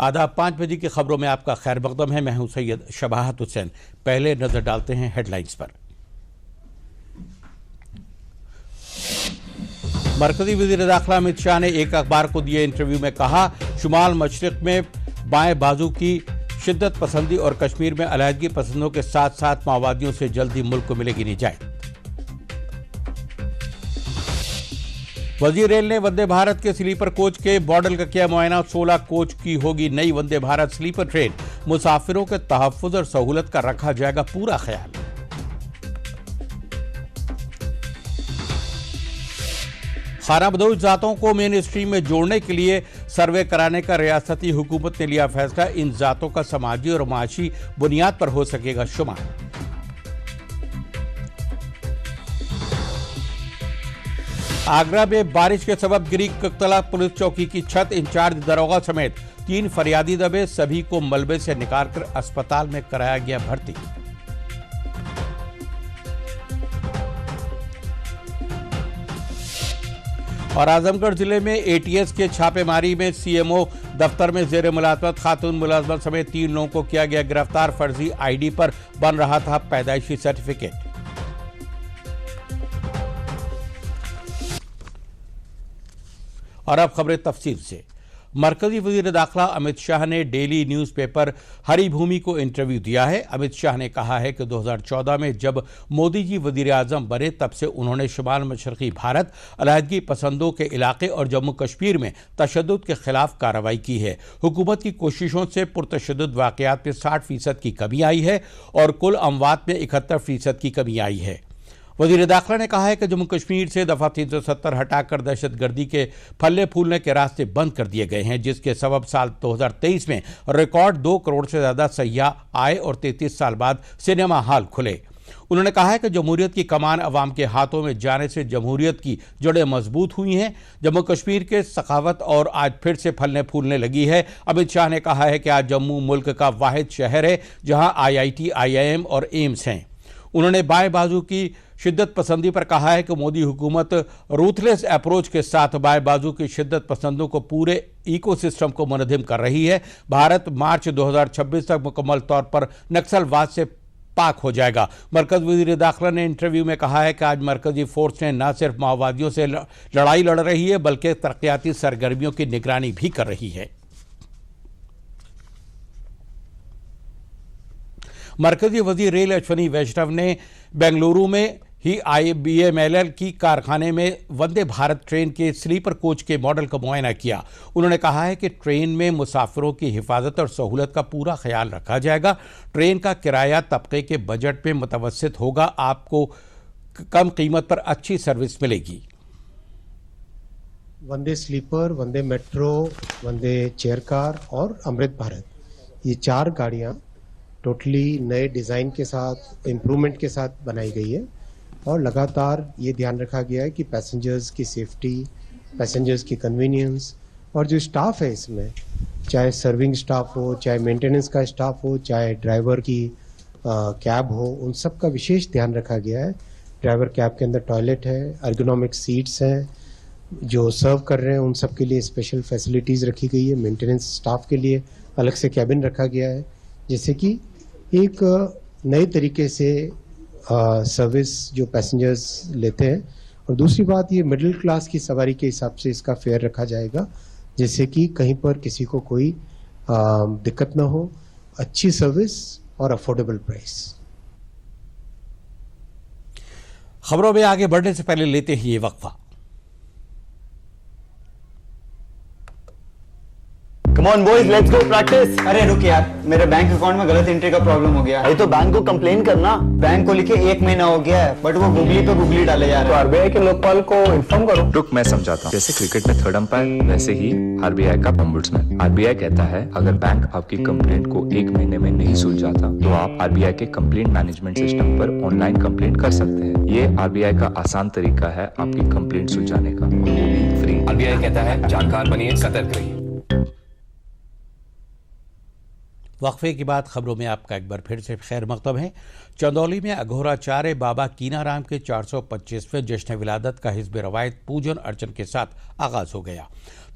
आदाब। 5 बजे की खबरों में आपका खैर मकदम है। मैं हूं सैयद शबाहत हुसैन। पहले नजर डालते हैं हेडलाइंस पर। मरकजी वजीर दाखिला अमित शाह ने एक अखबार को दिए इंटरव्यू में कहा, शुमाल मशरिक में बाएं बाजू की शिद्दत पसंदी और कश्मीर में अलहदगी पसंदों के साथ साथ माओवादियों से जल्दी मुल्क को मिलेगी निजात। वजीर रेल ने वंदे भारत के स्लीपर कोच के मॉडल का किया मुआयना। 16 कोच की होगी नई वंदे भारत स्लीपर ट्रेन। मुसाफिरों के तहफ्फुज़ और सहूलत का रखा जाएगा पूरा ख्याल। खानाबदोश जातों को मेन स्ट्रीम में जोड़ने के लिए सर्वे कराने का रियासती हुकूमत ने लिया फैसला। इन जातों का समाजी और माशी बुनियाद पर हो सकेगा शुमार। आगरा में बारिश के सबब गिरी ककतला पुलिस चौकी की छत। इंचार्ज दरोगा समेत 3 फरियादी दबे। सभी को मलबे से निकालकर अस्पताल में कराया गया भर्ती। और आजमगढ़ जिले में एटीएस के छापेमारी में सीएमओ दफ्तर में जेर मुलाजमत खातून मुलाजमत समेत 3 लोगों को किया गया गिरफ्तार। फर्जी आईडी पर बन रहा था पैदाइशी सर्टिफिकेट। और अब खबरें तफसील से। मरकजी वजीर दाखिला अमित शाह ने डेली न्यूज़पेपर हरी भूमि को इंटरव्यू दिया है। अमित शाह ने कहा है कि 2014 में जब मोदी जी वजीर आजम बने तब से उन्होंने शुमाल मशरक़ी भारत, अलहदगी पसंदों के इलाके और जम्मू कश्मीर में तशद्दुद के खिलाफ कार्रवाई की है। हुकूमत की कोशिशों से पुरतशद्दुद वाक़यात में 60% की कमी आई है और कुल अमवात में 71% की कमी आई है। वजीर दाखिला ने कहा है कि जम्मू कश्मीर से दफ़ा 370 हटाकर दहशतगर्दी के फलने फूलने के रास्ते बंद कर दिए गए हैं, जिसके सबब साल 2023 में रिकॉर्ड 2 करोड़ से ज़्यादा सयाह आए और 33 साल बाद सिनेमा हॉल खुले। उन्होंने कहा है कि जमहूरियत की कमान अवाम के हाथों में जाने से जमहूरियत की जड़ें मजबूत हुई हैं। जम्मू कश्मीर के सखावत और आज फिर से फलने फूलने लगी है। अमित शाह ने कहा है कि आज जम्मू मुल्क का वाहिद शहर है जहां IIT, IIM और एम्स हैं। उन्होंने बाएं बाजू की शिद्दत पसंदी पर कहा है कि मोदी हुकूमत रूथलेस अप्रोच के साथ बाएं बाजू की शिद्दत पसंदों को पूरे इकोसिस्टम को मुनज़्ज़म कर रही है। भारत मार्च 2026 तक मुकम्मल तौर पर नक्सलवाद से पाक हो जाएगा। मरकज़ वज़ीर दाखिला ने इंटरव्यू में कहा है कि आज मरकजी फोर्स ने न सिर्फ माओवादियों से लड़ाई लड़ रही है बल्कि तरक्याती सरगर्मियों की निगरानी भी कर रही है। मरकजी वजीर रेल अश्वनी वैष्णव ने बेंगलुरु में ही IBMLL की कारखाने में वंदे भारत ट्रेन के स्लीपर कोच के मॉडल का मुआयना किया। उन्होंने कहा है कि ट्रेन में मुसाफिरों की हिफाजत और सहूलत का पूरा ख्याल रखा जाएगा। ट्रेन का किराया तबके के बजट में मुतवस्सित होगा। आपको कम कीमत पर अच्छी सर्विस मिलेगी। वंदे स्लीपर, वंदे मेट्रो, वंदे चेयर कार और अमृत भारत, ये 4 गाड़ियाँ टोटली नए डिज़ाइन के साथ, इम्प्रूवमेंट के साथ बनाई गई है और लगातार ये ध्यान रखा गया है कि पैसेंजर्स की सेफ्टी, पैसेंजर्स की कन्वीनियंस और जो स्टाफ है इसमें, चाहे सर्विंग स्टाफ हो, चाहे मेंटेनेंस का स्टाफ हो, चाहे ड्राइवर की कैब हो, उन सब का विशेष ध्यान रखा गया है। ड्राइवर कैब के अंदर टॉयलेट है, एर्गोनॉमिक सीट्स हैं, जो सर्व कर रहे हैं उन सब के लिए स्पेशल फैसिलिटीज़ रखी गई है। मेंटेनेंस स्टाफ के लिए अलग से कैबिन रखा गया है, जिससे कि एक नए तरीके से सर्विस जो पैसेंजर्स लेते हैं। और दूसरी बात, ये मिडिल क्लास की सवारी के हिसाब से इसका फेयर रखा जाएगा, जिससे कि कहीं पर किसी को कोई दिक्कत ना हो, अच्छी सर्विस और अफोर्डेबल प्राइस। खबरों में आगे बढ़ने से पहले लेते ही ये वक्फा। Come on boys, let's go practice। अरे रुक यार, मेरे बैंक अकाउंट में गलत एंट्री का प्रॉब्लम हो गया। अरे तो बैंक को कंप्लेन करना। बैंक को लिखे 1 महीना हो गया है, बट वो गूगली पे गूगली डाले जा रहे हैं। तो RBI के लोकपाल को इन्फॉर्म करो। रुक, मैं समझाता हूँ। जैसे क्रिकेट में 3rd अंपायर, वैसे ही RBI का ओम्बुड्समैन। RBI कहता है अगर बैंक आपकी कंप्लेंट को 1 महीने में नहीं सुलझाता तो आप RBI के कंप्लेंट मैनेजमेंट सिस्टम पर ऑनलाइन कंप्लेंट कर सकते हैं। ये RBI का आसान तरीका है आपकी कंप्लेंट सुलझाने का, वो भी फ्री। RBI कहता है जानकार बनिए, सतर्क रहिए। वक्फे के बाद खबरों में आपका एक बार फिर से खैर मकदम है। चंदौली में अघोराचार्य बाबा कीनाराम के 425वें जश्न विलादत का हिज़्ब रवायत पूजन अर्चन के साथ आगाज हो गया।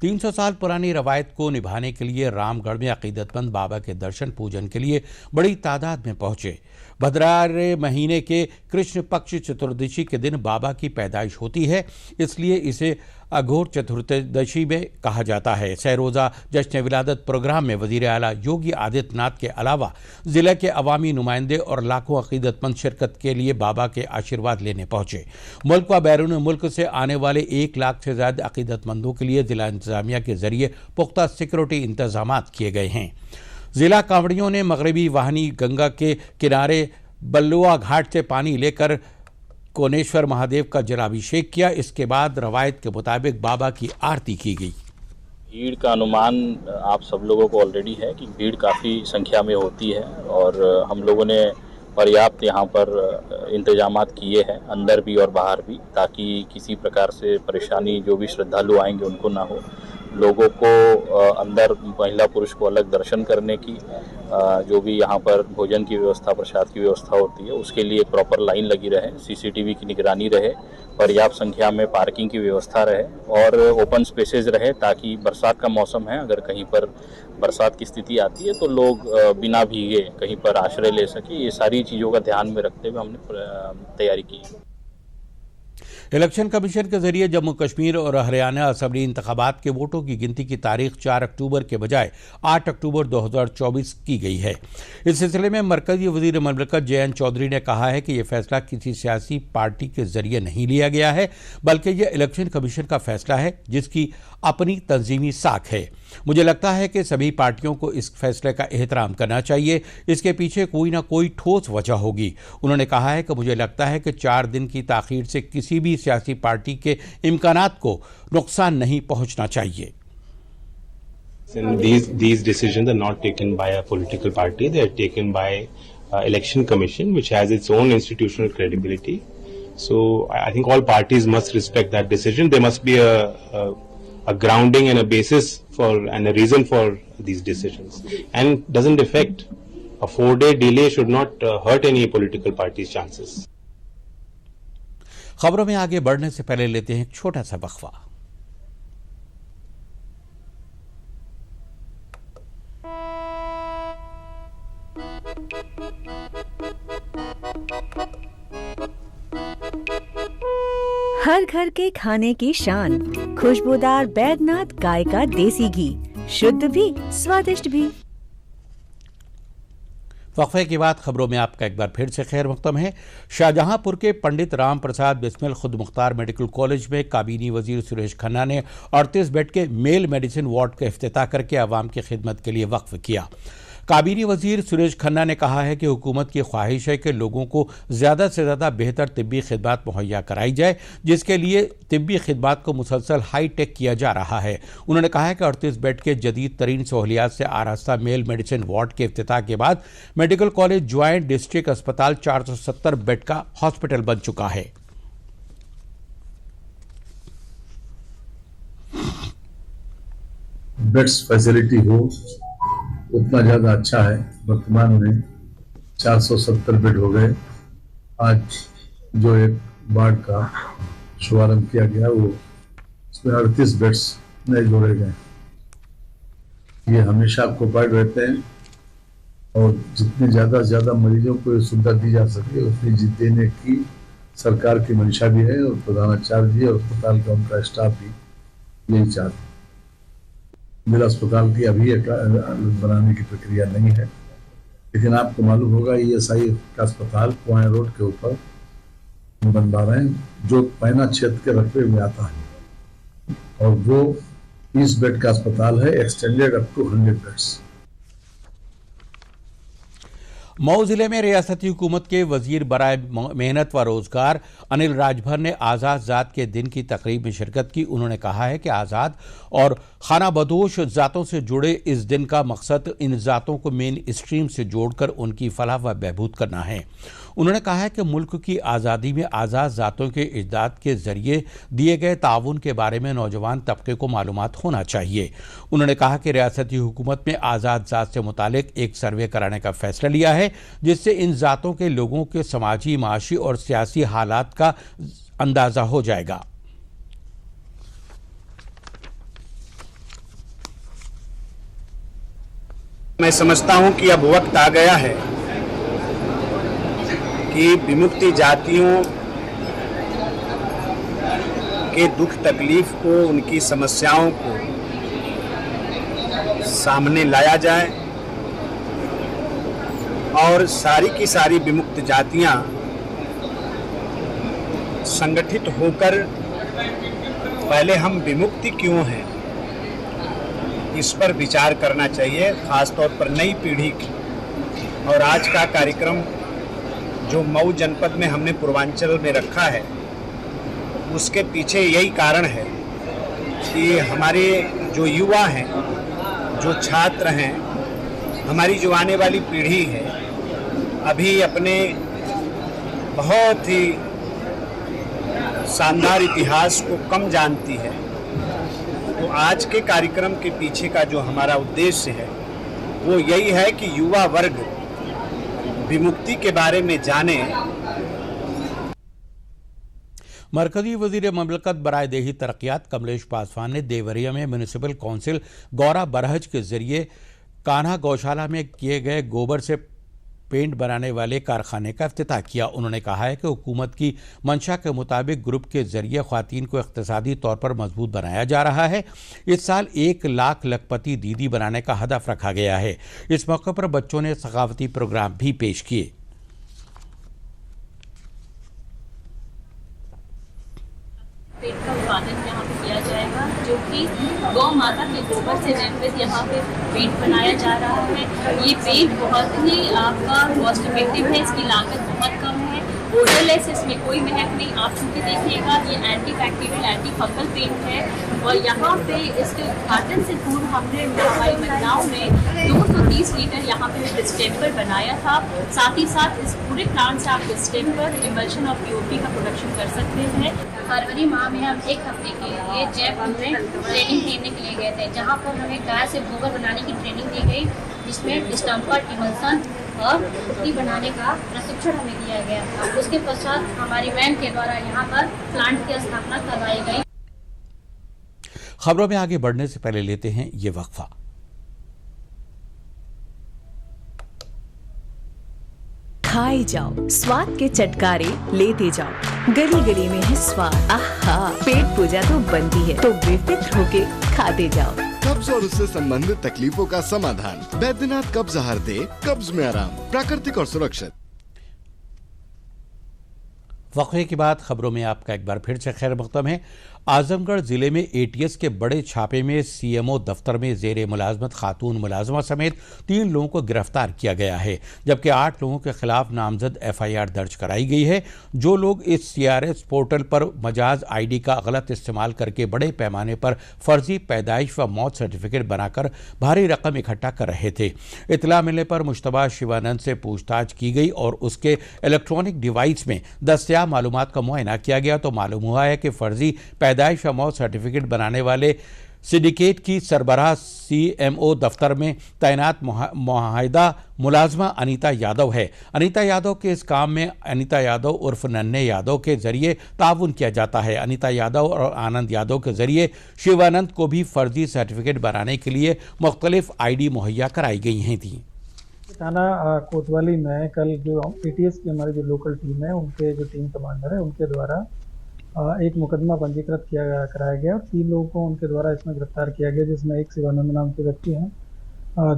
300 साल पुरानी रवायत को निभाने के लिए रामगढ़ में अकीदतमंद बाबा के दर्शन पूजन के लिए बड़ी तादाद में पहुंचे। भद्रारे महीने के कृष्ण पक्ष चतुर्दशी के दिन बाबा की पैदाइश होती है, इसलिए इसे अघोर चतुर्दशी में कहा जाता है। सरोजा जश्न विलादत प्रोग्राम में वजीर आला योगी आदित्यनाथ के अलावा जिले के अवामी नुमाइंदे और लाखों अकीदतमंद शिरकत के लिए बाबा के आशीर्वाद लेने पहुंचे। मुल्क व बैरून मुल्क से आने वाले 1 लाख से ज्यादा अकीदतमंदों के लिए जिला इंतजामिया के जरिए पुख्ता सिक्योरिटी इंतजाम किए गए हैं। जिला कांवड़ियों ने मगरबी वाहनी गंगा के किनारे बल्लुआ घाट से पानी लेकर कोनेश्वर महादेव का जलाभिषेक किया। इसके बाद रवायत के मुताबिक बाबा की आरती की गई। भीड़ का अनुमान आप सब लोगों को ऑलरेडी है कि भीड़ काफ़ी संख्या में होती है और हम लोगों ने पर्याप्त यहाँ पर इंतजामात किए हैं, अंदर भी और बाहर भी, ताकि किसी प्रकार से परेशानी जो भी श्रद्धालु आएंगे उनको ना हो। लोगों को अंदर महिला पुरुष को अलग दर्शन करने की, जो भी यहाँ पर भोजन की व्यवस्था, प्रसाद की व्यवस्था होती है, उसके लिए प्रॉपर लाइन लगी रहे, सीसीटीवी की निगरानी रहे, पर्याप्त संख्या में पार्किंग की व्यवस्था रहे और ओपन स्पेसेस रहे, ताकि बरसात का मौसम है, अगर कहीं पर बरसात की स्थिति आती है तो लोग बिना भीगे कहीं पर आश्रय ले सके। ये सारी चीज़ों का ध्यान में रखते हुए हमने तैयारी की है। इलेक्शन कमीशन के जरिए जम्मू कश्मीर और हरियाणा असेंबली इंतखाबात के वोटों की गिनती की तारीख 4 अक्टूबर के बजाय 8 अक्टूबर 2024 की गई है। इस सिलसिले में मरकजी वजीर ममलकत JN चौधरी ने कहा है कि यह फैसला किसी सियासी पार्टी के जरिए नहीं लिया गया है, बल्कि यह इलेक्शन कमीशन का फैसला है जिसकी अपनी तंजीमी साख है। मुझे लगता है कि सभी पार्टियों को इस फैसले का एहतराम करना चाहिए, इसके पीछे कोई ना कोई ठोस वजह होगी। उन्होंने कहा है कि मुझे लगता है कि 4 दिन की ताखीर से किसी भी सियासी पार्टी के इम्कानात को नुकसान नहीं पहुंचना चाहिए। These decisions are not taken by a political party; they are taken by election commission, which has its own institutional credibility. So I think all parties must respect that decision. There must be a grounding and a basis for and a reason for these decisions, and doesn't affect a 4-day delay should not hurt any political party's chances. खबरों में आगे बढ़ने से पहले लेते हैं एक छोटा सा वक्फा। हर घर के खाने की शान, खुशबूदार बैद्यनाथ गाय का देसी घी, शुद्ध भी स्वादिष्ट भी। वक्फे के बाद खबरों में आपका एक बार फिर से खैर मक़दम है। शाहजहांपुर के पंडित राम प्रसाद बिस्मिल खुद मुख्तार मेडिकल कॉलेज में काबीनी वजीर सुरेश खन्ना ने 38 बेड के मेल मेडिसिन वार्ड का इफ्तिताह करके आवाम की खिदमत के लिए वक्फ किया। काबीनी वजीर सुरेश खन्ना ने कहा है कि हुकूमत की ख्वाहिश है कि लोगों को ज़्यादा से ज़्यादा बेहतर तिब्बी खिदमत मुहैया कराई जाए, जिसके लिए तिब्बी खिदमत को मुसलसल हाई टेक किया जा रहा है। उन्होंने कहा है कि 38 बेड के जदीद तरीन सहूलियात से आरास्ता मेल मेडिसिन वार्ड के इफ्तिताह के बाद मेडिकल कॉलेज ज्वाइंट डिस्ट्रिक्ट अस्पताल 470 बेड का हॉस्पिटल बन चुका है। बेड्स फैसिलिटी हो उतना ज़्यादा अच्छा है। वर्तमान में 470 बेड हो गए। आज जो एक वार्ड का शुभारंभ किया गया वो उसमें 38 बेड्स नए जोड़े गए। ये हमेशा ऑक्युपाइड रहते हैं और जितने ज़्यादा से ज़्यादा मरीजों को सुविधा दी जा सके उतनी देने की सरकार की मंशा भी है और प्रधानाचार्य जी और अस्पताल का उनका स्टाफ भी यही चाहते हैं। मेरा अस्पताल की अभी बनाने की प्रक्रिया नहीं है, लेकिन आपको मालूम होगा ESI का अस्पताल कुआं रोड के ऊपर बनवा रहे हैं जो पैना क्षेत्र के रकबे में आता है और वो 20 बेड का अस्पताल है, extended up to 100 beds. Mau जिले में रियासती हुकूमत के वजीर बराए मेहनत व रोजगार अनिल राजभर ने आज़ाद ज़ात के दिन की तकरीब में शिरकत की। उन्होंने कहा है कि आज़ाद और खाना बदोश ज़ातों से जुड़े इस दिन का मकसद इन ज़ातों को मेन स्ट्रीम से जोड़कर उनकी फलाह व बहबूद करना है। उन्होंने कहा है कि मुल्क की आज़ादी में आज़ाद ज़ातों के इजदाद के ज़रिए दिए गए ताउन के बारे में नौजवान तबके को मालूमात होना चाहिए। उन्होंने कहा कि रियासती हुकूमत में आज़ाद ज़ात से मुतालिक एक सर्वे कराने का फैसला लिया है, जिससे इन ज़ातों के लोगों के समाजी, माशी और सियासी हालात का अंदाज़ा हो जाएगा। मैं समझता हूं कि अब वक्त आ गया है कि विमुक्त जातियों के दुख तकलीफ को, उनकी समस्याओं को सामने लाया जाए और सारी की सारी विमुक्त जातियां संगठित होकर पहले हम विमुक्ति क्यों हैं इस पर विचार करना चाहिए, खासतौर पर नई पीढ़ी की। और आज का कार्यक्रम जो मऊ जनपद में हमने पूर्वांचल में रखा है, उसके पीछे यही कारण है कि हमारे जो युवा हैं, जो छात्र हैं, हमारी जो आने वाली पीढ़ी है, अभी अपने बहुत ही शानदार इतिहास को कम जानती है। तो आज के कार्यक्रम के पीछे का जो हमारा उद्देश्य है वो यही है कि युवा वर्ग विमुक्ति के बारे में जाने। मरकजी वजीर ममलकत बराए देही तरक्यात कमलेश पासवान ने देवरिया में म्यूनिसिपल काउंसिल गौरा बरहज के जरिए कान्हा गौशाला में किए गए गोबर से पेंट बनाने वाले कारखाने का इफ्तिताह किया। उन्होंने कहा है कि हुकूमत की मंशा के मुताबिक ग्रुप के जरिए ख्वातीन को इक़्तिसादी तौर पर मजबूत बनाया जा रहा है। इस साल 1 लाख लखपति दीदी बनाने का हदफ रखा गया है। इस मौके पर बच्चों ने सकाफती प्रोग्राम भी पेश किए। पेंट का उत्पादन यहाँ पे किया जाएगा, जो कि गौ माता के गोबर से निर्मित यहाँ पे पेंट बनाया जा रहा है। ये पेंट बहुत ही आपका कॉस्ट इफेक्टिव है, इसकी लागत बहुत कम है, ओडरलेस, इसमें कोई महक नहीं। आप चूँकि देखिएगा ये anti bacterial anti fungal paint है और यहाँ पे इसके उद्घाटन से पूर्व हमने हमारी महिलाओं ने 230 लीटर यहाँ पे डिस्टेम्पर बनाया था। साथ ही साथ इस पूरे प्लांट से आप डिस्टेम्पर, इमल्शन और पीओपी का प्रोडक्शन कर सकते हैं। फरवरी माह में हम 1 हफ्ते के लिए जयपुर में ट्रेनिंग देने के लिए गए थे, जहाँ पर हमें गाय से गोबर बनाने की ट्रेनिंग दी गई, जिसमें डिस्टेम्पर, इमल्सन और पुट्टी बनाने का प्रशिक्षण हमें दिया गया। उसके पश्चात हमारी वैन के द्वारा यहाँ पर प्लांट की स्थापना करवाई गई। खबरों में आगे बढ़ने से पहले लेते हैं ये वक्फा। खाई जाओ, स्वाद के चटकारे लेते जाओ, गली गली में है स्वाद। आहा, पेट पूजा तो बनती है, तो बेफिक्र होके खाते जाओ। कब्ज और उससे संबंधित तकलीफों का समाधान, बैद्यनाथ कब्ज आहार दे, कब्ज में आराम, प्राकृतिक और सुरक्षित। वक्फे के बाद खबरों में आपका एक बार फिर से खैर मक़दम है। आजमगढ़ जिले में एटीएस के बड़े छापे में सीएमओ दफ्तर में जेर मुलाजमत खातून मुलाजमा समेत 3 लोगों को गिरफ्तार किया गया है, जबकि 8 लोगों के खिलाफ नामजद एफआईआर दर्ज कराई गई है। जो लोग इस सीआरएस पोर्टल पर मजाज आईडी का गलत इस्तेमाल करके बड़े पैमाने पर फर्जी पैदाइश व मौत सर्टिफिकेट बनाकर भारी रकम इकट्ठा कर रहे थे। इतला मिलने पर मुश्तबा शिवानंद से पूछताछ की गई और उसके इलेक्ट्रॉनिक डिवाइस में दस्तयाब मालूमात का मुआयना किया गया तो मालूम हुआ है कि फर्जी पैदाइश व मौत सर्टिफिकेट बनाने वाले सिंडिकेट की सरबराह सीएमओ दफ्तर में तैनात मुआहिदा मुलाजमा अनीता यादव है। अनीता यादव के इस काम में अनीता यादव उर्फ नन्हे यादव के जरिए ताउन किया जाता है। अनीता यादव और आनंद यादव के जरिए शिवानंद को भी फर्जी सर्टिफिकेट बनाने के लिए मुख्तलिफ आईडी मुहैया कराई गई हैं थी। थाना कोतवाली में कल जो एटीएस की हमारी जो लोकल टीम है, उनके जो टीम कमांडर है, उनके द्वारा एक मुकदमा पंजीकृत कराया गया और 3 लोगों को उनके द्वारा इसमें गिरफ्तार किया गया, जिसमें एक शिवानंद नाम के व्यक्ति हैं,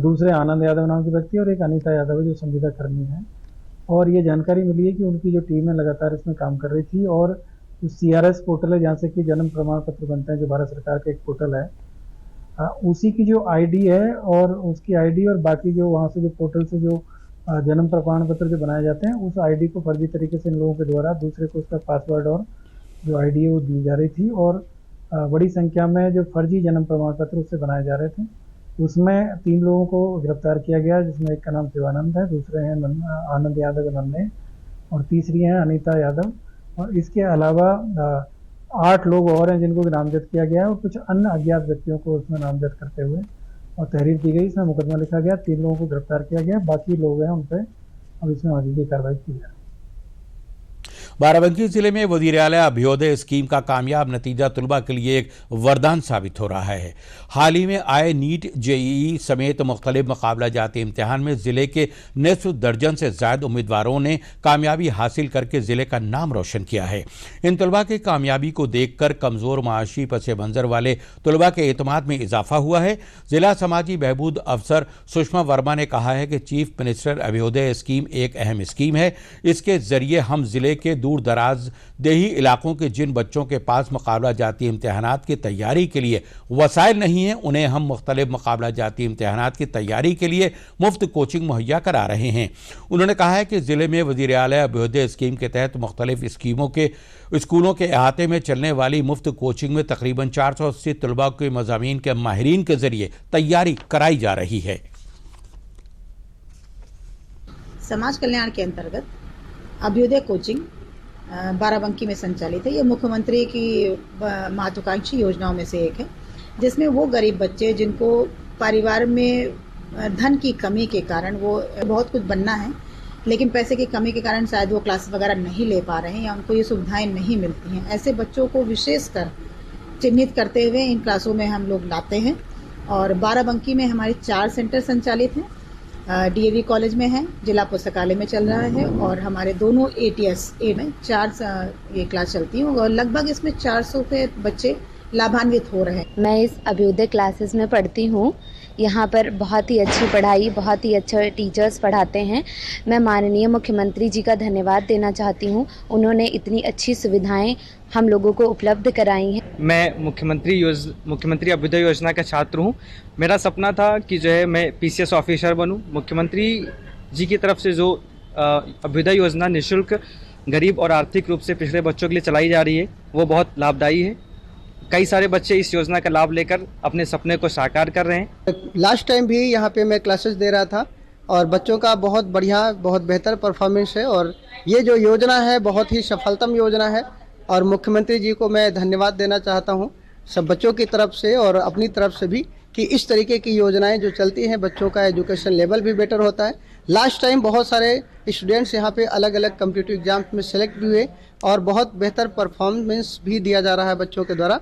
दूसरे आनंद यादव नाम के व्यक्ति और एक अनीता यादव है जो संविदा कर्मी है। और ये जानकारी मिली है कि उनकी जो टीम है लगातार इसमें काम कर रही थी और जो सीआरएस पोर्टल है जहाँ से कि जन्म प्रमाण पत्र बनते हैं, जो भारत सरकार का एक पोर्टल है, उसी की जो आईडी है और उसकी आईडी और बाकी जो वहाँ से जो पोर्टल से जो जन्म प्रमाण पत्र जो बनाए जाते हैं, उस आईडी को फर्जी तरीके से इन लोगों के द्वारा दूसरे को उसका पासवर्ड और जो आईडी है वो दी जा रही थी और बड़ी संख्या में जो फर्जी जन्म प्रमाण पत्र उससे बनाए जा रहे थे। उसमें 3 लोगों को गिरफ्तार किया गया, जिसमें एक का नाम शिवानंद है, दूसरे हैं आनंद यादव नन्हे और तीसरी हैं अनीता यादव। और इसके अलावा 8 लोग और हैं जिनको नामजद किया गया है और कुछ अन्य अज्ञात व्यक्तियों को उसमें नामजद करते हुए और तहरीर दी गई। इसमें मुकदमा लिखा गया, 3 लोगों को गिरफ्तार किया गया, बाकी लोग हैं उन पर अब इसमें आगे की कार्रवाई की जाए। बाराबंकी जिले में वजीर आला अभ्युदय स्कीम का कामयाब नतीजा तलबा के लिए एक वरदान साबित हो रहा है। हाल ही में आए नीट, जेईई समेत मुख्तलिफ मुकाबला जाती इम्तिहान में जिले के निस्फ दर्जन से ज्यादा उम्मीदवारों ने कामयाबी हासिल करके जिले का नाम रोशन किया है। इन तलबा की कामयाबी को देखकर कमजोर माशी पस मंजर वाले तलबा के एतमाद में इजाफा हुआ है। जिला समाजी बहबूद अफसर सुषमा वर्मा ने कहा है कि चीफ मिनिस्टर अभ्युदय स्कीम एक अहम स्कीम है। इसके जरिए हम जिले के दूर दराज देही इलाकों के जिन बच्चों के पास मुकाबला जाती इम्तिहानात की तैयारी के लिए वसाइल नहीं है, उन्हें हम मुख्तलिफ मुकाबला जाती इम्तिहानात की तैयारी के लिए मुफ्त कोचिंग मुहैया करा रहे हैं। उन्होंने कहा है कि जिले में वज़ीर आला अभ्युदय स्कीम के तहत मुख्तलिफ स्कीमों के स्कूलों के अहाते में चलने वाली मुफ्त कोचिंग में तकरीबन 480 तलबा के मज़ामीन के माहिरीन के जरिए तैयारी कराई जा रही है। समाज कल्याण के अंतर्गत अभ्युदय कोचिंग बाराबंकी में संचालित है। ये मुख्यमंत्री की महत्वाकांक्षी योजनाओं में से एक है, जिसमें वो गरीब बच्चे जिनको परिवार में धन की कमी के कारण वो बहुत कुछ बनना है, लेकिन पैसे की कमी के कारण शायद वो क्लास वगैरह नहीं ले पा रहे हैं या उनको ये सुविधाएं नहीं मिलती हैं, ऐसे बच्चों को विशेषकर चिन्हित करते हुए इन क्लासों में हम लोग लाते हैं। और बाराबंकी में हमारे 4 सेंटर संचालित हैं। डीएवी कॉलेज में है, जिला पुस्तकालय में चल रहा है, और हमारे दोनों एटीएस में 4 ये क्लास चलती हैं और लगभग इसमें 400 के बच्चे लाभान्वित हो रहे हैं। मैं इस अभ्युदय क्लासेस में पढ़ती हूँ। यहाँ पर बहुत ही अच्छी पढ़ाई, बहुत ही अच्छे टीचर्स पढ़ाते हैं। मैं माननीय मुख्यमंत्री जी का धन्यवाद देना चाहती हूँ। उन्होंने इतनी अच्छी सुविधाएं हम लोगों को उपलब्ध कराई हैं। मैं मुख्यमंत्री अभ्युदय योजना का छात्र हूँ। मेरा सपना था कि जो है मैं पीसीएस ऑफिसर बनूँ। मुख्यमंत्री जी की तरफ से जो अभ्युदय योजना निःशुल्क गरीब और आर्थिक रूप से पिछड़े बच्चों के लिए चलाई जा रही है, वो बहुत लाभदायी है। कई सारे बच्चे इस योजना का लाभ लेकर अपने सपने को साकार कर रहे हैं। लास्ट टाइम भी यहाँ पे मैं क्लासेस दे रहा था और बच्चों का बहुत बढ़िया, बहुत बेहतर परफॉर्मेंस है और ये जो योजना है बहुत ही सफलतम योजना है और मुख्यमंत्री जी को मैं धन्यवाद देना चाहता हूँ सब बच्चों की तरफ से और अपनी तरफ से भी कि इस तरीके की योजनाएं जो चलती हैं बच्चों का एजुकेशन लेवल भी बेटर होता है। लास्ट टाइम बहुत सारे स्टूडेंट्स यहाँ पे अलग अलग कॉम्पिटिटिव एग्जाम्स में सेलेक्ट भी हुए और बहुत बेहतर परफॉर्मेंस भी दिया जा रहा है बच्चों के द्वारा।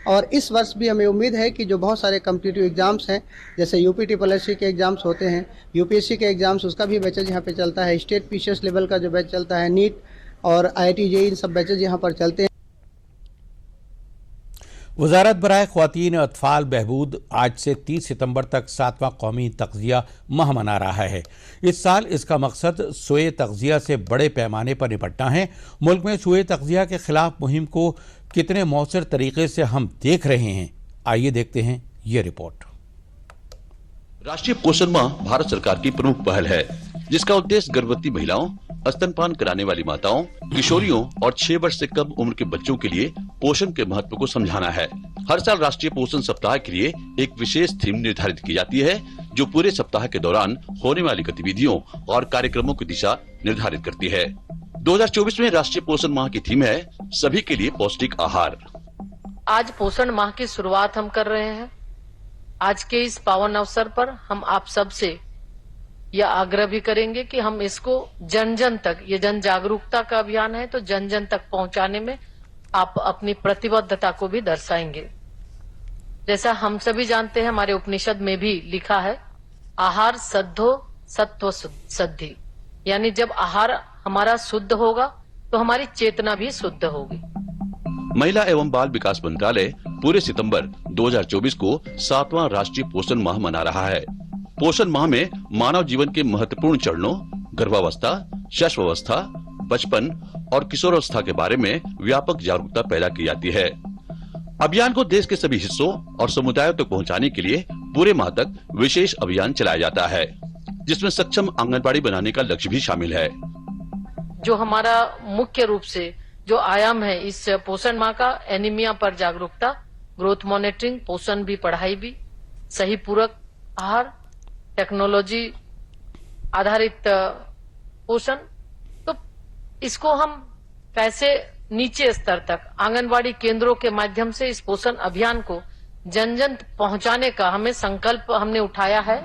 और इस वर्ष भी हमें उम्मीद है कि जो बहुत सारे कॉम्पिटिटिव एग्जाम्स हैं, जैसे यूपीटीपीएससी के एग्जाम्स होते हैं, यूपीएससी के एग्जाम्स, उसका भी बैचेज यहाँ पे चलता है। स्टेट पीसीएस लेवल का जो बैच चलता है, नीट और आईआईटी जेईई, इन सब बैचेज यहाँ पर चलते हैं। वजारत बराए ख्वातीन अतफाल बहबूद आज से 30 सितंबर तक 7वां कौमी तग़ज़िया माह मना रहा है। इस साल इसका मकसद सुए तग़ज़िया से बड़े पैमाने पर निपटना है। मुल्क में सुए तग़ज़िया के खिलाफ मुहिम को कितने मौसर तरीके से हम देख रहे हैं, आइए देखते हैं ये रिपोर्ट। राष्ट्रीय पोषण माह भारत सरकार की प्रमुख पहल है, जिसका उद्देश्य गर्भवती महिलाओं, स्तनपान कराने वाली माताओं, किशोरियों और 6 वर्ष से कम उम्र के बच्चों के लिए पोषण के महत्व को समझाना है। हर साल राष्ट्रीय पोषण सप्ताह के लिए एक विशेष थीम निर्धारित की जाती है, जो पूरे सप्ताह के दौरान होने वाली गतिविधियों और कार्यक्रमों की दिशा निर्धारित करती है। 2024 में राष्ट्रीय पोषण माह की थीम है सभी के लिए पौष्टिक आहार। आज पोषण माह की शुरुआत हम कर रहे हैं। आज के इस पावन अवसर पर हम आप सब से यह आग्रह भी करेंगे कि हम इसको जन जन तक, ये जन जागरूकता का अभियान है, तो जन जन तक पहुंचाने में आप अपनी प्रतिबद्धता को भी दर्शाएंगे। जैसा हम सभी जानते हैं, हमारे उपनिषद में भी लिखा है, आहार सद्धो सत्व सद्धि, यानी जब आहार हमारा शुद्ध होगा तो हमारी चेतना भी शुद्ध होगी। महिला एवं बाल विकास मंत्रालय पूरे सितंबर 2024 को 7वां राष्ट्रीय पोषण माह मना रहा है। पोषण माह में मानव जीवन के महत्वपूर्ण चरणों, गर्भावस्था, शिशुअवस्था, बचपन और किशोरावस्था के बारे में व्यापक जागरूकता पैदा की जाती है। अभियान को देश के सभी हिस्सों और समुदायों तक पहुंचाने के लिए पूरे माह तक विशेष अभियान चलाया जाता है, जिसमें सक्षम आंगनबाड़ी बनाने का लक्ष्य भी शामिल है। जो हमारा मुख्य रूप से जो आयाम है इस पोषण माह का, एनीमिया पर जागरूकता, ग्रोथ मॉनिटरिंग, पोषण भी पढ़ाई भी, सही पूरक आहार, टेक्नोलॉजी आधारित पोषण, तो इसको हम कैसे नीचे स्तर तक आंगनबाड़ी केंद्रों के माध्यम से इस पोषण अभियान को जन जन पहुंचाने का हमें संकल्प हमने उठाया है।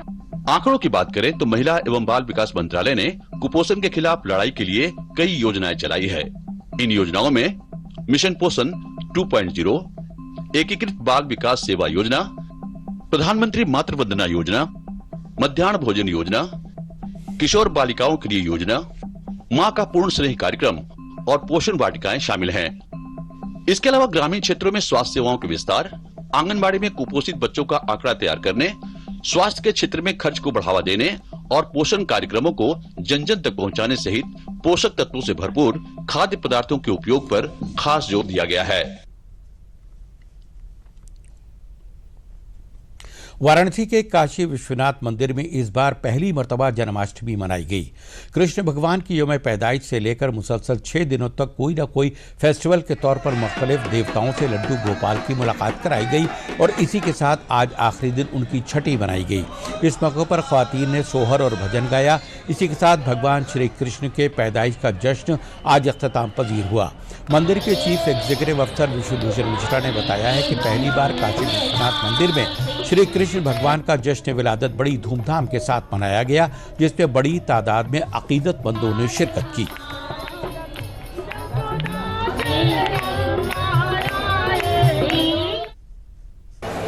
आंकड़ों की बात करें तो महिला एवं बाल विकास मंत्रालय ने कुपोषण के खिलाफ लड़ाई के लिए कई योजनाएं चलाई है। इन योजनाओं में मिशन पोषण 2.0, एकीकृत बाल विकास सेवा योजना, प्रधानमंत्री मातृ वंदना योजना, मध्याह्न भोजन योजना, किशोर बालिकाओं के लिए योजना, मां का पूर्ण स्नेह कार्यक्रम और पोषण वाटिकाएं शामिल हैं। इसके अलावा ग्रामीण क्षेत्रों में स्वास्थ्य सेवाओं के विस्तार, आंगनबाड़ी में कुपोषित बच्चों का आंकड़ा तैयार करने, स्वास्थ्य के क्षेत्र में खर्च को बढ़ावा देने और पोषण कार्यक्रमों को जन जन तक पहुंचाने सहित पोषक तत्वों से भरपूर खाद्य पदार्थों के उपयोग पर खास जोर दिया गया है। वाराणसी के काशी विश्वनाथ मंदिर में इस बार पहली मर्तबा जन्माष्टमी मनाई गई। कृष्ण भगवान की यौम पैदाइश से लेकर मुसलसल 6 दिनों तक कोई न कोई फेस्टिवल के तौर पर मुख्तलिफ देवताओं से लड्डू गोपाल की मुलाकात कराई गई और इसी के साथ आज आखिरी दिन उनकी छठी मनाई गई। इस मौके पर ख्वातीन ने सोहर और भजन गाया। इसी के साथ भगवान श्री कृष्ण के पैदाइश का जश्न आज अख्ताम पजीर हुआ। मंदिर के चीफ एग्जीक्यूटिव अफसर विश्वभूषण मिश्रा ने बताया है कि पहली बार काशी विश्वनाथ मंदिर में श्री कृष्ण भगवान का जश्न विलादत बड़ी धूमधाम के साथ मनाया गया, जिसमें बड़ी तादाद में अकीदतमंदों ने शिरकत की।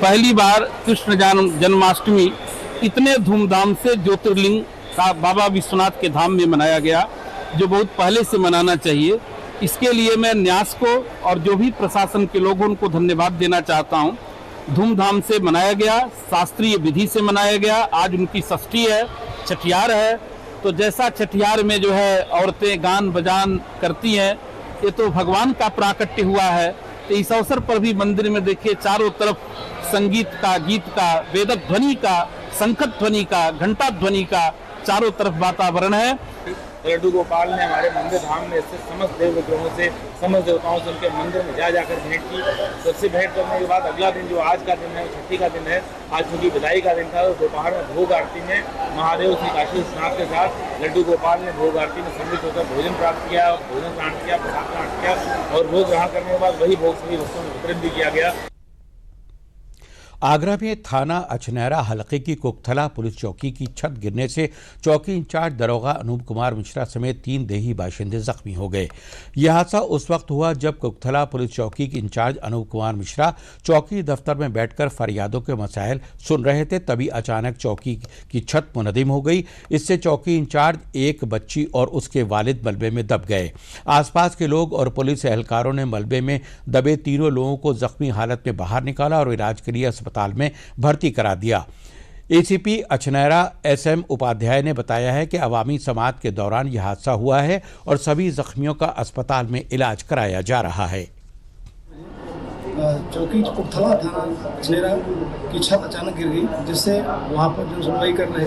पहली बार कृष्ण जन्माष्टमी इतने धूमधाम से ज्योतिर्लिंग का बाबा विश्वनाथ के धाम में मनाया गया, जो बहुत पहले से मनाना चाहिए। इसके लिए मैं न्यास को और जो भी प्रशासन के लोगों उनको धन्यवाद देना चाहता हूं। धूमधाम से मनाया गया, शास्त्रीय विधि से मनाया गया। आज उनकी षष्ठी है, छठियार है, तो जैसा छठियार में जो है औरतें गान बजान करती हैं, ये तो भगवान का प्राकट्य हुआ है। तो इस अवसर पर भी मंदिर में देखिए चारों तरफ संगीत का, गीत का, वेदक ध्वनि का, शंखत ध्वनि का, घंटा ध्वनि का चारों तरफ वातावरण है। लड्डू गोपाल ने हमारे मंदिर धाम में स्थित समस्त देव विग्रहों से, समस्त देवताओं से उनके मंदिर में जाकर भेंट की। सबसे भेंट करने के बाद अगला दिन जो आज का दिन है, छठी का दिन है, आज उनकी विदाई का दिन था। तो दोपहर में भोग आरती में महादेव श्री काशी विश्वनाथ के साथ लड्डू गोपाल ने भोग आरती में सम्मिलित होकर भोजन प्राप्त किया, भोजन ग्रहण किया, प्रसाद ग्रहण किया और भोग ग्रहण करने के बाद वही भोग सभी भक्तों में वितरित भी किया गया। आगरा में थाना अछनेरा हलके की कुकथला पुलिस चौकी की छत गिरने से चौकी इंचार्ज दरोगा अनूप कुमार मिश्रा समेत 3 देही बाशिंदे जख्मी हो गए। यह हादसा उस वक्त हुआ जब कुकथला पुलिस चौकी के इंचार्ज अनूप कुमार मिश्रा चौकी दफ्तर में बैठकर फरियादों के मसाइल सुन रहे थे। तभी अचानक चौकी की छत मुनहदिम हो गई। इससे चौकी इंचार्ज, एक बच्ची और उसके वालिद मलबे में दब गए। आसपास के लोग और पुलिस एहलकारों ने मलबे में दबे तीनों लोगों को जख्मी हालत में बाहर निकाला और इलाज के लिए अस्पताल में भर्ती करा दिया। एसीपी अछनेरा SM उपाध्याय ने बताया है कि अवामी समात के दौरान यह हादसा हुआ है और सभी जख्मियों का अस्पताल में इलाज कराया जा रहा है। चौकी कुकथला थाना अछनेरा की छत अचानक गिर गई, जिससे वहाँ पर जो सुनवाई कर रहे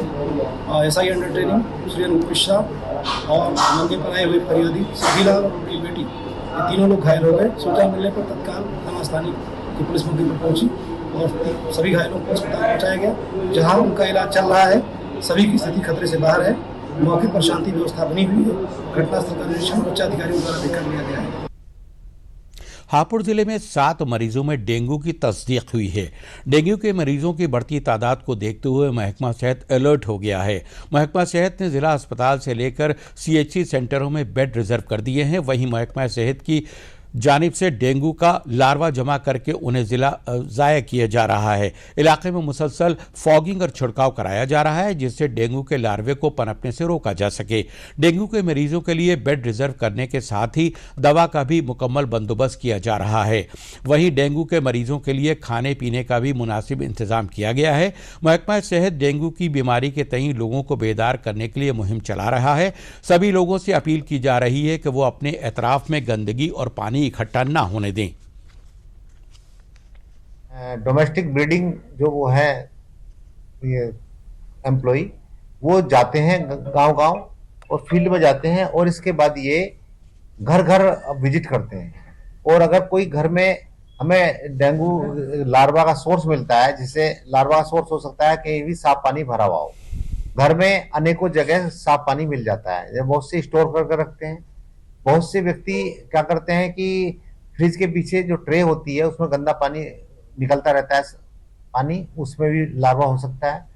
SI under training Shri Anoop Mishra और मौके पर आए हुए फरियादी सखीलाल और उनकी बेटी, ये तीनों लोग घायल हो गए। सूचना मिलने पर तत्काल थाना स्थानीय की पुलिस मौके पर पहुंची और सभी घायलों को अस्पताल पहुंचाया गया, जहां उनका इलाज चल रहा है। सभी की स्थिति खतरे से बाहर है। मौके पर शांति व्यवस्था बनी हुई है। घटनास्थल का निरीक्षण उच्च अधिकारियों द्वारा भी कर लिया गया है। हापुड़ जिले में 7 मरीजों में डेंगू की तस्दीक हुई है। डेंगू के मरीजों की बढ़ती तादाद को देखते हुए महकमा सेहत अलर्ट हो गया है। महकमा सेहत ने जिला अस्पताल से लेकर CHC सेंटरों में बेड रिजर्व कर दिए हैं। वहीं महकमा सेहत की जानिब से डेंगू का लार्वा जमा करके उन्हें ज़ाया किया जा रहा है। इलाके में मुसलसल फॉगिंग और छिड़काव कराया जा रहा है, जिससे डेंगू के लार्वे को पनपने से रोका जा सके। डेंगू के मरीजों के लिए बेड रिजर्व करने के साथ ही दवा का भी मुकम्मल बंदोबस्त किया जा रहा है। वहीं डेंगू के मरीजों के लिए खाने पीने का भी मुनासिब इंतजाम किया गया है। महकमा सेहत डेंगू की बीमारी के तई लोगों को बेदार करने के लिए मुहिम चला रहा है। सभी लोगों से अपील की जा रही है कि वो अपने एतराफ में गंदगी और पानी इकट्ठा ना होने दें। डोमेस्टिक ब्रीडिंग जो वो है ये एम्प्लॉई, वो जाते हैं गांव-गांव और फील्ड में जाते हैं और इसके बाद ये घर-घर विजिट करते हैं। और अगर कोई घर में हमें डेंगू लार्वा का सोर्स मिलता है, जिससे लार्वा का सोर्स हो सकता है कहीं भी साफ पानी भरा हुआ हो। घर में अनेकों जगह साफ पानी मिल जाता है, बहुत से स्टोर करके रखते हैं। बहुत से व्यक्ति क्या करते हैं कि फ्रिज के पीछे जो ट्रे होती है उसमें गंदा पानी निकलता रहता है, पानी उसमें भी लार्वा हो सकता है।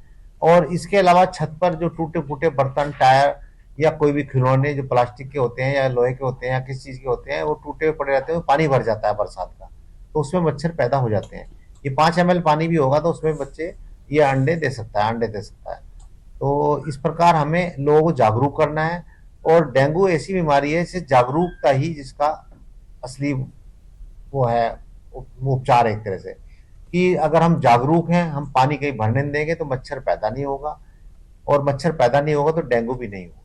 और इसके अलावा छत पर जो टूटे फूटे बर्तन, टायर या कोई भी खिलौने जो प्लास्टिक के होते हैं या लोहे के होते हैं या किसी चीज के होते हैं, वो टूटे हुए पड़े रहते हैं, पानी भर जाता है बरसात का, तो उसमें मच्छर पैदा हो जाते हैं। ये 5 ml पानी भी होगा तो उसमें बच्चे ये अंडे दे सकता है। तो इस प्रकार हमें लोगों को जागरूक करना है, और डेंगू ऐसी बीमारी है, इससे जागरूकता ही जिसका असली वो है उपचार है एक तरह से, कि अगर हम जागरूक हैं, हम पानी कहीं भरने नहीं देंगे तो मच्छर पैदा नहीं होगा, और मच्छर पैदा नहीं होगा तो डेंगू भी नहीं होगा।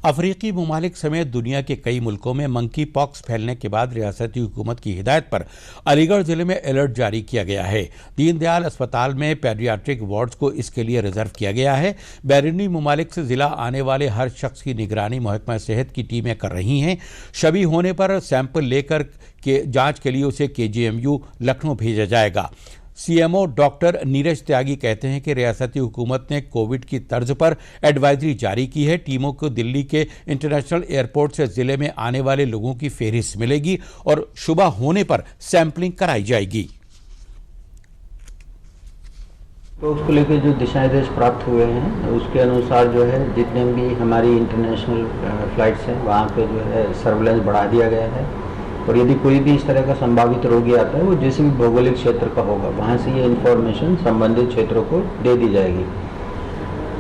अफ्रीकी ममालिक समेत दुनिया के कई मुल्कों में मंकी पॉक्स फैलने के बाद रियासती हुकूमत की हिदायत पर अलीगढ़ जिले में अलर्ट जारी किया गया है। दीनदयाल अस्पताल में पेडियाट्रिक वार्ड्स को इसके लिए रिजर्व किया गया है। बैरूनी ममालिक से जिला आने वाले हर शख्स की निगरानी महकमा सेहत की टीमें कर रही हैं। शबी होने पर सैंपल लेकर के जांच के लिए उसे KGMU लखनऊ भेजा जाएगा। CMO डॉक्टर नीरज त्यागी कहते हैं कि रियासती हुकूमत ने कोविड की तर्ज पर एडवाइजरी जारी की है। टीमों को दिल्ली के इंटरनेशनल एयरपोर्ट से जिले में आने वाले लोगों की फेहरिस्त मिलेगी और शुबा होने पर सैंपलिंग कराई जाएगी। तो उसको लेकर जो दिशा निर्देश प्राप्त हुए हैं उसके अनुसार जो है जितने भी हमारी इंटरनेशनल फ्लाइट्स हैं वहाँ पे जो है सर्विलेंस बढ़ा दिया गया है, और यदि कोई भी इस तरह का संभावित रोगी आता है वो जिस भी भौगोलिक क्षेत्र का होगा वहाँ से ये इन्फॉर्मेशन संबंधित क्षेत्रों को दे दी जाएगी।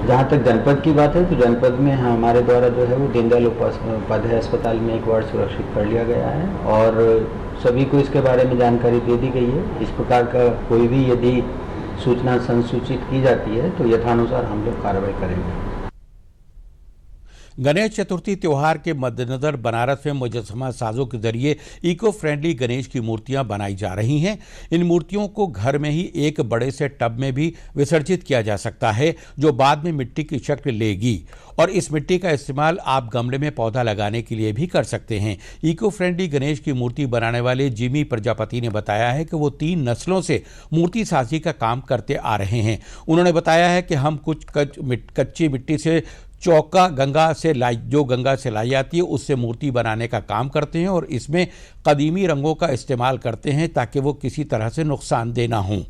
जहाँ तक जनपद की बात है तो जनपद में हमारे द्वारा जो है वो दीनदयाल उपाध्याय अस्पताल में एक वार्ड सुरक्षित कर लिया गया है, और सभी को इसके बारे में जानकारी दे दी गई है। इस प्रकार का कोई भी यदि सूचना संसूचित की जाती है तो यथानुसार हम लोग कार्रवाई करेंगे। गणेश चतुर्थी त्योहार के मद्देनजर बनारस में मुजस्समा साजों के जरिए इको फ्रेंडली गणेश की मूर्तियां बनाई जा रही हैं। इन मूर्तियों को घर में ही एक बड़े से टब में भी विसर्जित किया जा सकता है, जो बाद में मिट्टी की शक्ल लेगी, और इस मिट्टी का इस्तेमाल आप गमले में पौधा लगाने के लिए भी कर सकते हैं। इको फ्रेंडली गणेश की मूर्ति बनाने वाले जिमी प्रजापति ने बताया है कि वो 3 नस्लों से मूर्ति साजी का काम करते आ रहे हैं। उन्होंने बताया है कि हम कुछ कच्ची मिट्टी से चौका गंगा से लाई जाती है उससे मूर्ति बनाने का काम करते हैं, और इसमें कदीमी रंगों का इस्तेमाल करते हैं ताकि वो किसी तरह से नुकसानदेह ना हों।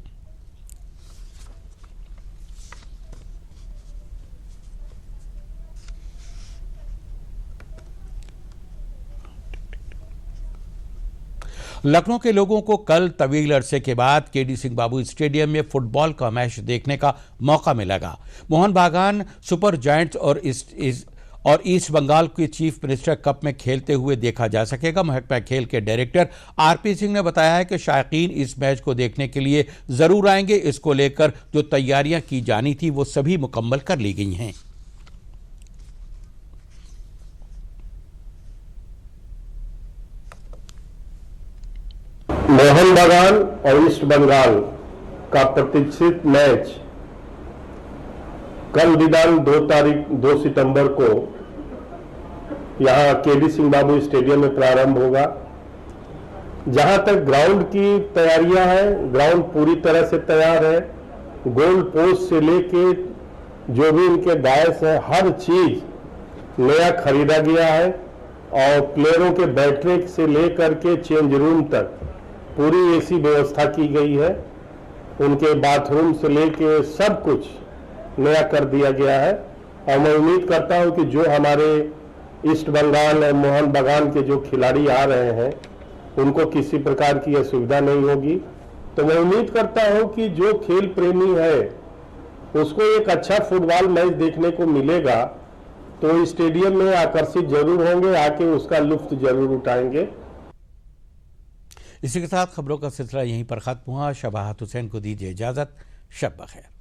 लखनऊ के लोगों को कल तवील अरसे के बाद KD सिंह बाबू स्टेडियम में फुटबॉल का मैच देखने का मौका मिलेगा। मोहन बागान सुपर जायंट्स और ईस्ट बंगाल के चीफ मिनिस्टर कप में खेलते हुए देखा जा सकेगा। महकमा खेल के डायरेक्टर RP सिंह ने बताया है कि शायकीन इस मैच को देखने के लिए जरूर आएंगे। इसको लेकर जो तैयारियां की जानी थी वो सभी मुकम्मल कर ली गई हैं। मोहन बागान और ईस्ट बंगाल का प्रतीक्षित मैच कल दिनांक 2 सितंबर को यहाँ KD सिंह बाबू स्टेडियम में प्रारंभ होगा। जहां तक ग्राउंड की तैयारियां हैं, ग्राउंड पूरी तरह से तैयार है। गोल पोस्ट से लेके जो भी इनके डायस है हर चीज नया खरीदा गया है, और प्लेयरों के बैठने से लेकर के चेंज रूम तक पूरी ऐसी व्यवस्था की गई है। उनके बाथरूम से लेके सब कुछ नया कर दिया गया है, और मैं उम्मीद करता हूं कि जो हमारे ईस्ट बंगाल और मोहन बागान के जो खिलाड़ी आ रहे हैं उनको किसी प्रकार की असुविधा नहीं होगी। तो मैं उम्मीद करता हूं कि जो खेल प्रेमी है उसको एक अच्छा फुटबॉल मैच देखने को मिलेगा, तो स्टेडियम में आकर्षित जरूर होंगे, आके उसका लुत्फ जरूर उठाएंगे। इसी के साथ खबरों का सिलसिला यहीं पर खत्म हुआ। शबाहत हुसैन को दीजिए इजाजत। शब बखैर।